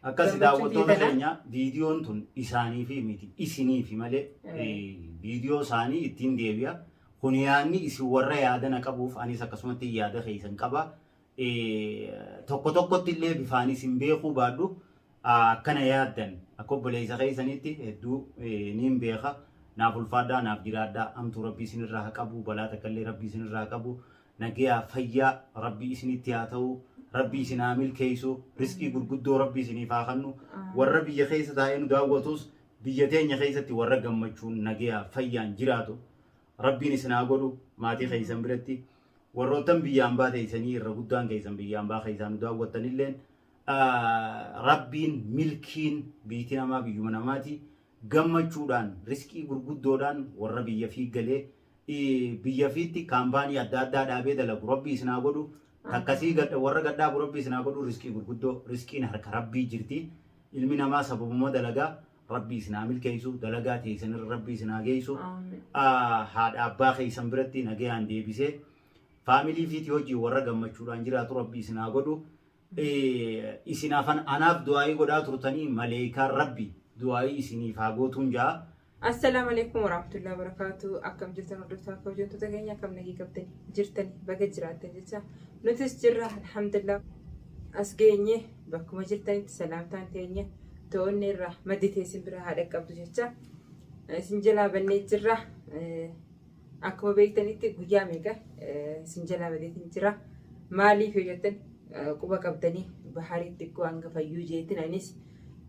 akkasi daawwattoota keenya viidiyoon tun isaanii fi miti isinii fi malee viidiyoo isaanii ittiin deebi'a. Kun yaadni isin warra yaadana qabuuf anis akkasumatti yaada keessan qaba. Tokko tokkotti illee bifaanis hin beekuu baadhu akkana yaaddan akka obboleessa keessanitti hedduu niin beeka. Naaf ulfaadhaa naaf jiraadhaa amtuu rabbii isinirraa haa qabu balaa takka illee rabbii isinirraa haa qabu nagaa fayyaa rabbii isinitti haa ta'u. Rabbi isin haa milkeessu riskii gurguddoo rabbi isiniif haa kennu warra biyya keessa taa'ee nu daawwatus biyya teenya keessatti warra gammachuun nagaa fayyaan jiraatu rabbiin isin haa godhu maatii keessan biratti warroottan biyyaan baa teessanii irra guddaan keessan biyyaan baa keessan nu daawwattanilleen rabbiin milkiin biitii namaa biyyuma namaati gammachuudhaan riskii gurguddoodhaan warra biyya fi galee biyya fiitti kaampaanii adda addaa dhaabee dalagu rabbi isin haa godhu. Akkasii warra gaddaa rabbii isin haa godhu riskii gurguddoo riskiin harka rabbii jirti ilmi namaa sababuma dalagaa rabbii isin haa milkeessu dalagaa teessan rabbii isin haa geessu haadha abbaa keessan biratti nagayaan deebisee faamilii fiitii hojii warra gammachuudhaan jiraatu rabbii isin haa godhu isin hafan anaaf du'aayii godhaa turtanii maleekaan rabbi du'aayii isiniif haa gootuun ja'a. Assalamu alaikum warahmatullahi wabarakatuh. Akkam jirtan hordoftoota kabajamtoota keenya akkam nagaa qabdan jirtan baga jiraattan jecha nutis jirra alhamdulillah as geenye bakkuma jirtanitti salaamtaan teenya to'onni irraa maddi teessin bira haadha qabdu jecha isin jalaa bannee jirra akkuma beektanitti guyyaa meeqa isin jalaa badeetiin jira maaliif yoo jettan quba qabdanii bahariitti xiqqoo hanga fayyuu jeetin anis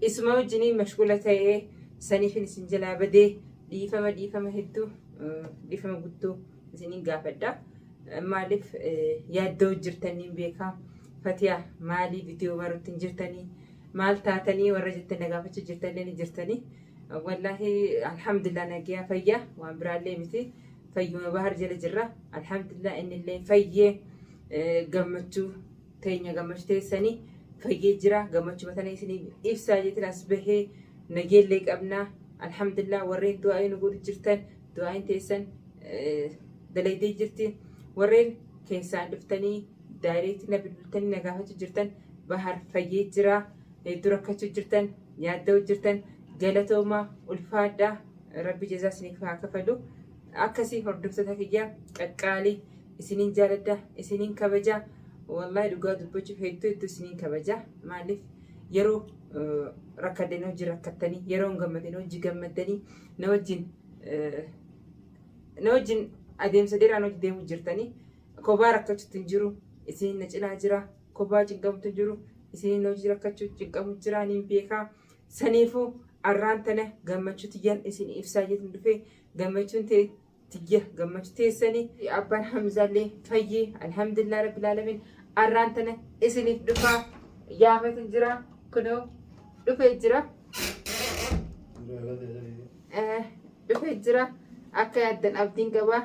isuma wajjinii mashgula ta'ee saniifin isin jalaa badee dhiifama hedduu dhiifama guddoo isiniin gaafadha. Maaliif yaaddoo jirtanii beekaa Fatiyaa maalii viidiyoo baruutti jirtanii maal taatanii warra jettanii gaafachuu jirtanii ni jirtanii wallahi alhamdulillah nagaa fayyaa waan biraallee miti fayyuma bahar jala jirra alhamdulillah innillee fayyee gammachuu teenya gammachuu teessanii fayyee jira gammachuu matana isinii ibsaa jetin as bahee nageellee qabnaa alhamdulillah warreen du'aa nu godhu jirtan du'aa teessan dalaydee jirti warreen keessaan dhuftanii daayireetti na bilbiltanii na gaafachuu jirtan bahar fayyee jira hedduu rakkachuu jirtan yaadda'uu jirtan galatoomaa ulfaadhaa rabbi jazaa isiniif haa kafalu akkasii hordoftoota kiyyaa qaqqaalii isiniin jaaladha isiniin kabajaa wallahi dhugaa dubbachuuf hedduu isiniin kabajaa maaliif yeroo rakkadanii hojii rakkattanii yeroo gammadanii hojii gammadanii na wajjin adeemsa dheeraan hojii deemuu jirtanii kophaa rakkachuutti hin jiru isiniin na cinaa jira kophaa cinqamutti hin jiru isiniin hojii rakkachuu cinqamu jira niin beekaa saniifuu arraan tana gammachuu tiyyan isin ibsaa jetin dhufee gammachuun tiyya gammachuu teessanii abbaan Hamzaallee fayyee alhamdulillah rabbil alamin arraan tana isiniif dhufaa yaafatan jira kunoo dhufee jira dhufee jira akka yaaddan abdiin qabaa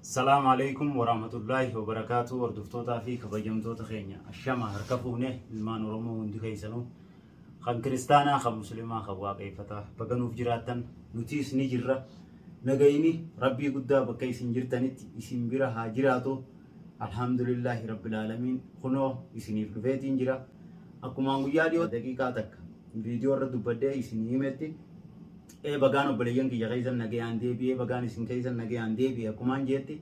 Assalamu alaikum warahmatullahi wabarakatuh hordoftoota fi kabajamtoota keenya ashama harka fuune ilmaan oromoo hundi keessanuu kan kiristaanaa kan musliimaa kan waaqeffataa baganuuf jiraattan nutiis ni jirra nagayini rabbii guddaa bakka isin jirtanitti isin bira haa jiraatu alhamdulillahi rabbil alamin kunoo isiniif dhufeetiin jira akkuma guyyaa dhiyoo daqiiqaa takka viidiyoo irra dubbadhee isin himetti bagaan obboleeyyan kiyya keessan nagayaan deebi'ee bagaan isin keessan nagayaan deebi'ee akkumaan jeetti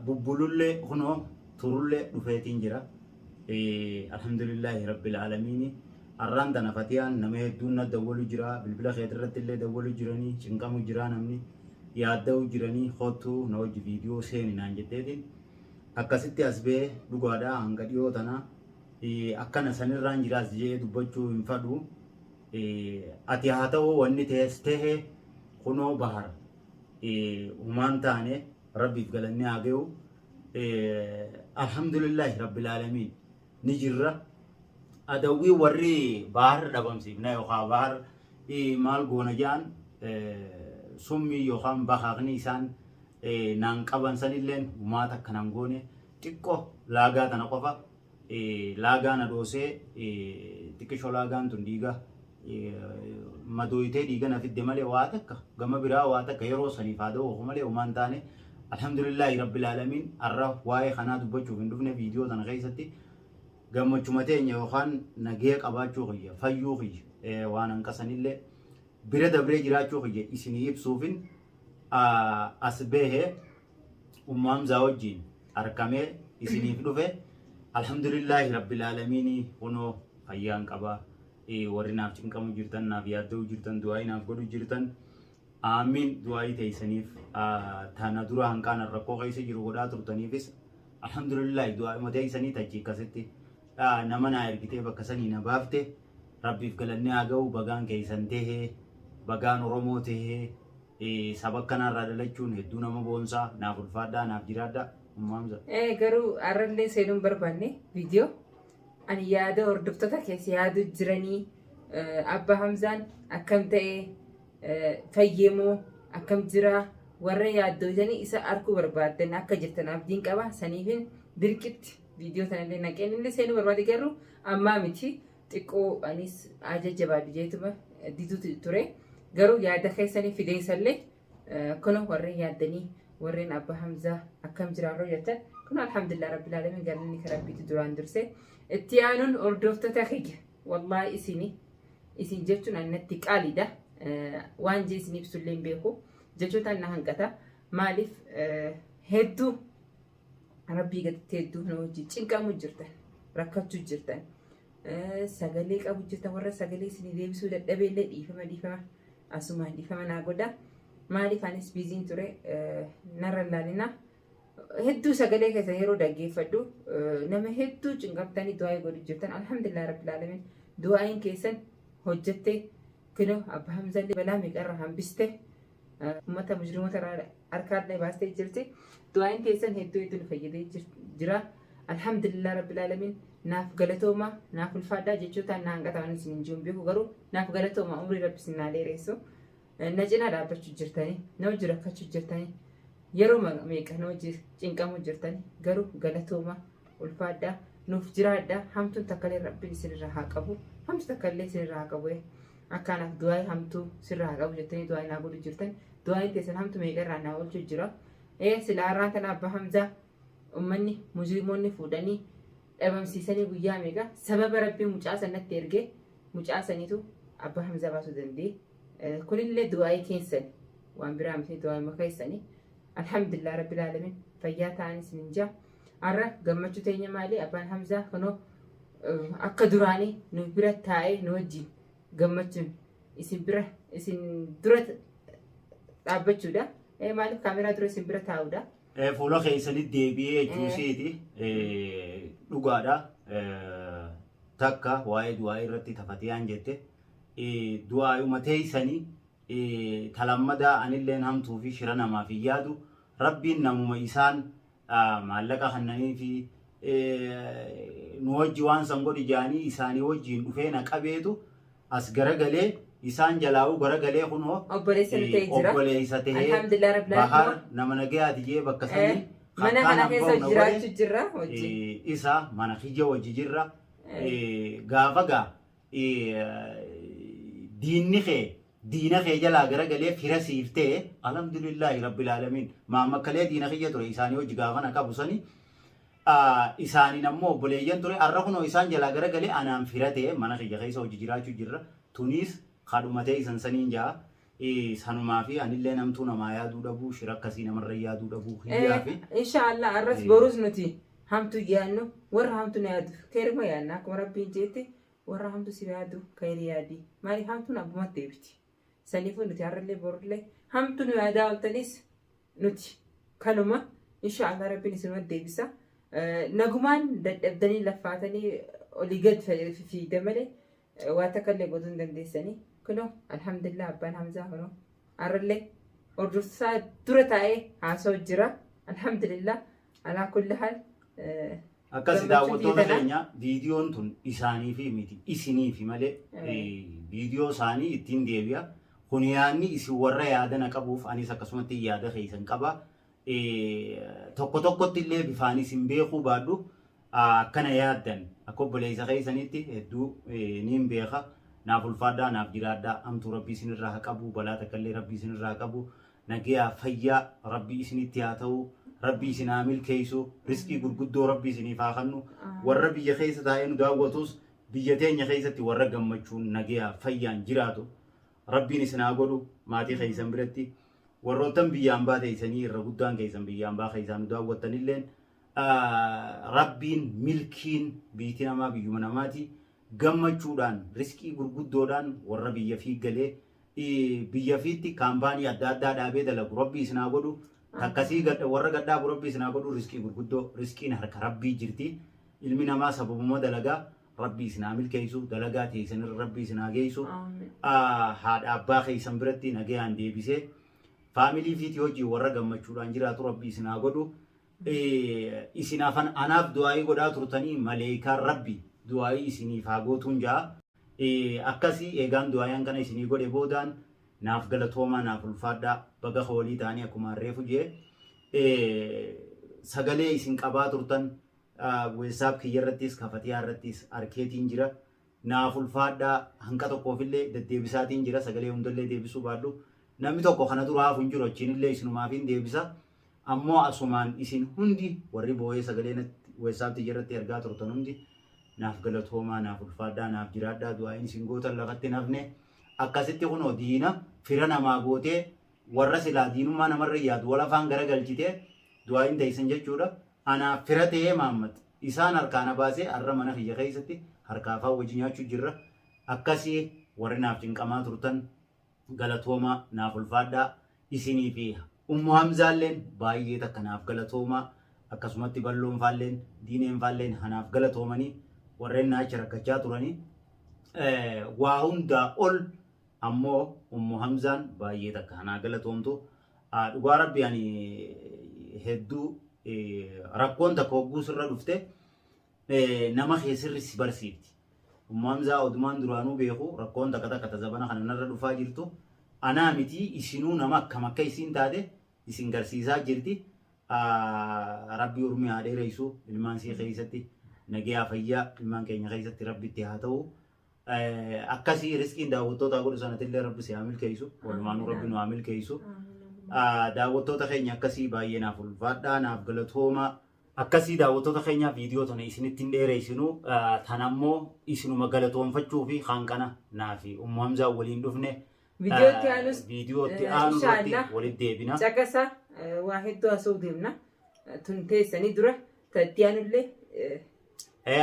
bubbulullee kunoo turullee dhufeetiin jira alhamdulillahi rabbil alamin arraan tana Fatiyaan nama hedduun na dawwalu jira bilbila keetirratti illee dawwalu jiranii cinqamu jira namni yaadda'u jiranii hottuu na hojii viidiyoo seeni naan jetteetiin akkasitti as bee dhugaadhaa hanga dhiyoo tana akkana sanirraan jiraas jee dubbachuu hin fadhu ati haa ta'u wanni teessee kunoo bahar umaan taane rabbiif galanni haa ga'u alhamdulillahi rabbil alamin ni jirra adawii warri bahar dhabamsiifna yookaan bahar maal goona jaan summii yookaan bakaaqni isaan naan qaban sanilleen umaata akkanaan goone xiqqoo laagaa tana qofa laagaa na dhoosee xiqqishoo laagaan tun dhiiga madoyitee dhiigana fidde malee waa takka gama biraa waa takka yeroo saniif haa ta'u malee uumaan taane alhamdulillahi rabbil aalamiin har'a waa'ee kanaa dubbachuuf hin dhufne viidiyoo tana keessatti gammachuma teenya yookaan nagee qabaachuu kiyya fayyuu kiyya waan hanqasanillee bira dabree jiraachuu kiyya isinii ibsuufin as bahee ummaamzaa wajjiin argamee isiniif dhufe alhamdulillahi rabbil aalamiin kunoo fayyaan qabaa warri naaf cinqamu jirtan naaf yaadda'u jirtan du'aa'ii naaf godhu jirtan amiin du'aa'ii teessaniif tana dura hanqaan rakkoo keessa jiru godhaa turtaniifis alhamdulillahi du'aa'ii teessanii tachi akkasitti nama naa ergitee bakka sanii na baafte rabbiif galanni haa ga'u bagaan keessan tahee bagaan oromoo tahee saba kanarraa dhalachuun hedduu nama boonsaa naaf ulfaadhaa naaf jiraadhaa ummaamsa. Garuu har'allee seenuun barbaanne viidiyoo ani yaada hordoftoota keessa yaadu jiranii Abbaa Hamzaan akkam ta'ee fayyemoo akkam jira warra yaaddooyanii isa arguu barbaaddan akka jirtan abdiin qaba saniifin dirqitti viidiyoo tanallee naqeen illee seenuu barbaade garuu ammaa miti xiqqoo anis ajaja baadiyyeetuma diduutu ture garuu yaada keessanii fideessallee kun warreen yaaddanii warreen Abbaa Hamzaa akkam jiraarroo jettan kun alhamdulillah rabbil aalamiin galanni karabbiitu duraan dursee itti aanuun hordoftoota kiyya wallahi isin jechuun annatti qaaliidha waan jee isin ibsullee hin beeku jechoota na hanqata maaliif hedduu rabbii gaditti hedduu na wajjin cinqamu jirtan rakkachuu jirtan sagalee qabu jirtan warra sagalee isin deebisuu dadhabeellee dhiifama asumaan dhiifama naa godha maaliif anis biiziin ture narra laalina hedduu sagalee keessa yeroo dhaggeeffadhu nama hedduu cinqamtanii du'aa godhu jirtan alhamdulillah rabbil aalamiin du'aayin keessan hojjettee kunoo Abbaa Hamzaallee balaa meeqarra hambiste ummata mujrimoota harkaadhaa baastee jirti du'aayin keessan hedduu nu fayyadee jira alhamdulillah rabbil aalamiin naaf galatooma naaf ulfaadhaa jechuutaan na hanqataan isin hin jiru beeku garuu naaf galatooma umrii rabbi isin naa dheeressu na cinaa dhaabbachuu jirtanii na hojii rakkachuu jirtanii yeroo meeqa na hojii cinqamuu jirtanii garuu galatooma ulfaadhaa nuuf jiraadhaa hamtuun takkalee rabbiin isinirraa haa qabu hamtu takkalee isinirraa haa qabu akkaanaaf du'aayii hamtuu sirraa haa qabu jettanii du'aayii naa godhu jirtan du'aayiin teessan hamtu meeqarraa naa oolchuu jira silaa har'aan kana Abbaa Hamzaa ummanni musliimoonni fuudhanii dhabamsiisanii guyyaa meeqa sababa rabbiin mucaa sanatti ergee mucaa saniitu Abbaa Hamzaa baasuu danda'e kunillee du'aayii keessan waan biraa miti du'aayii makeessanii alhamdulillah rabbil aalamiin fayyaa ta'anii isin jaa har'a gammachuu teenya maali Abbaan Hamzaa kunoo akka duraanii nu bira taa'ee nu wajjin gammachuun isin dura dhaabbachuudha maaliif kaameraa dura isin bira taa'uudha. Fuula keessanitti deebi'ee jechuusiiti dhugaadha takka waa'ee du'aa irratti tafatiyaan jette du'aayuma teessanii talammadaa anilleen hamtuu fi shira namaaf hin yaadu rabbiin namuma isaan maallaqa kannanii fi nu wajji waan san godhi jaanii isaanii wajjiin dhufee na qabeetu as garagalee isaan jalaa'u garagalee kunoo obboleessa tahee bahar nama nagayaati jee bakka sanii mana kana keessa jiraachuu jirra isa mana kiyya wajji jirra gaafa gaa diina kee jalaa garagalee fira siiftee alhamdulillahi rabbil aalamiin maammakkalee diina kiyya ture isaanii wajji gaafa na qabu sanii isaaniin ammoo obboleeyyan ture har'a kunoo isaan jalaa garagalee anaan fira ta'e mana kiyya keessa hojii jiraachuu jirra tunis kadhumatee isan saniin jaa sanumaa fi anillee namtuu namaa yaaduu dhabuu shira akkasii namarra yaaduu dhabuu hiyyaa fi inshaallah arras borus nuti hamtu yaannu warra hamtu na yaadu keeruma yaanna akkuma rabbiin jeette warra hamtu si yaadu keeri yaadi maali hamtuun abbumatti deebiti saniifuu nuti har'allee borullee hamtu nu yaadaa oltanis nuti kanuma inshaallah rabbiin isinumatti deebisa nagumaan dadhabdanii laffaatanii olii gad fiigda malee waa takkallee godhuu hin dandeessanii kunoo alhamdulillah Abbaan Hamzaa kunoo har'allee hordofsaa dura taa'ee haasa'u jira alhamdulillah alaa kulli haal akkasi daawwattoota keenya viidiyoon tun isaanii fi miti isinii fi malee viidiyoo isaanii ittiin deebi'a kun yaadni isin warra yaadana qabuuf anis akkasumatti yaada keessan qaba tokko tokkotti illee bifaanis hin beekuu baadhu akkana yaaddan akka obboleessa keessanitti hedduu niin beeka naaf ulfaadhaa naaf jiraadhaa amtuu rabbii isinirraa haa qabu balaa takkallee rabbii isinirraa haa qabu nagaa fayyaa rabbii isinitti haa ta'u rabbii isin haa milkeessu riskii gurguddoo rabbii isiniif haa kennu warra biyya keessa taa'ee nu daawwatus biyya teenya keessatti warra gammachuun nagaa fayyaan jiraatu rabbiin isin haa godhu maatii keessan biratti warroottan biyyaan baateessanii irra guddaan keessan biyyaan baa keessaan nu daawwattanilleen rabbiin milkiin biitii namaa biyyuma namaati gammachuudhaan riskii gurguddoodhaan warra biyya fi galee biyya fiitti kaampaanii adda addaa dhaabee dalagu rabbii isin haa godhu takkasii warra gadhaabu rabbii isin haa godhu riskii gurguddoo riskiin harka rabbii jirti ilmi namaa sababuma dalagaa rabbii isin haa milkeessu dalagaa teessanirra rabbii isin haa geessu haadha abbaa keessan biratti nagayaan deebisee faamilii fiitii hojii warra gammachuudhaan jiraatu rabbii isin haa godhu isin afan anaaf du'aayii godhaa turtanii maleekaan rabbii du'aayii isiniif haa gootuun jaa akkasii eegaan du'aayaan kana isinii godhe boodaan naaf galatoomaa naaf ulfaadhaa baga hoolii ta'anii akkuma harreefu jee sagalee isin qabaa turtan weessaaf kiyya irrattis kafatiyaa irrattis arkeetiin jira naaf ulfaadhaa hanqa tokkoofillee deddeebisaatiin jira sagalee hundallee deebisuu baadhu namni tokko kana duraaf hin jiru achiinillee isinumaafin deebisa ammoo asumaan isin hundi warri boo'ee sagalee weessaaf kiyya irratti argaa turtan hundi naaf galatoomaa naaf ulfaadhaa naaf jiraadhaa du'aayin isin gootan lafatti nafne akkasitti kunoo diina fira namaa gootee warra silaa diinummaa namarra yaadu wal afaan garagalchitee du'aayin teessan jechuudha anaaf fira ta'ee maammat isaan harkaana baasee har'a mana kiyya keessatti harkaafaa wajji nyaachuu jirra akkasii warri naaf cinqamaa turtan galatoomaa naaf ulfaadhaa isinii fi ummu hamzaalleen baay'ee takka naaf galatoomaa akkasumatti balloon faalleen diineen faalleen hanaaf galatoomanii warreen naacha rakkachaa turanii waa hundaa ol ammoo ummu hamzaan baay'ee takka hanaa galatoomtu dhugaa rabbi ani hedduu rakkoon takka hogguu sirra dhufte nama keessirri si barsiifti ummu hamzaa odumaan duraanuu beeku rakkoon takka takka tazabana kana narra dhufaa jirtu anaa miti isinuu nama akkam akka isiin taate isin garsiisaa jirti rabbi urmii haa dheereysu ilmaan sii keessatti nagaya fayyaa ilmaan keenya keessatti rabbitti haa ta'u akkasii riskiin daawwattoota godhu sanatillee rabbi si haa milkeessu walumaanuu rabbi nu haa milkeessu daawwattoota keenya akkasii baay'ee naaf ulfaadhaa naaf galatooma akkasii daawwattoota keenya viidiyoo tana isinitti hin dheereessinu tan ammoo isinuma galatoonfachuu fi hanqana naafi ummu hamzaa waliin dhufne viidiyootti aanu irratti walitti deebina caqasa waa hedduu asoo deemna tun teessanii dura tattiyaanuillee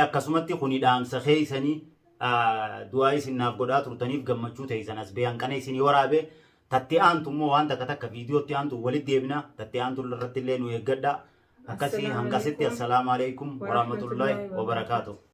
akkasumatti kuni dhaamsa keessanii du'aa isin naaf godhaa turtaniif gammachuu teessan as bee hanqana isinii waraabe tattee aantu immoo waan takka takka viidiyootti aantu walitti deebina tattee aantu irratti illee nu eeggadha akkasii hanqasitti assalaamu alaikum warahmatullahi wabarakaatuh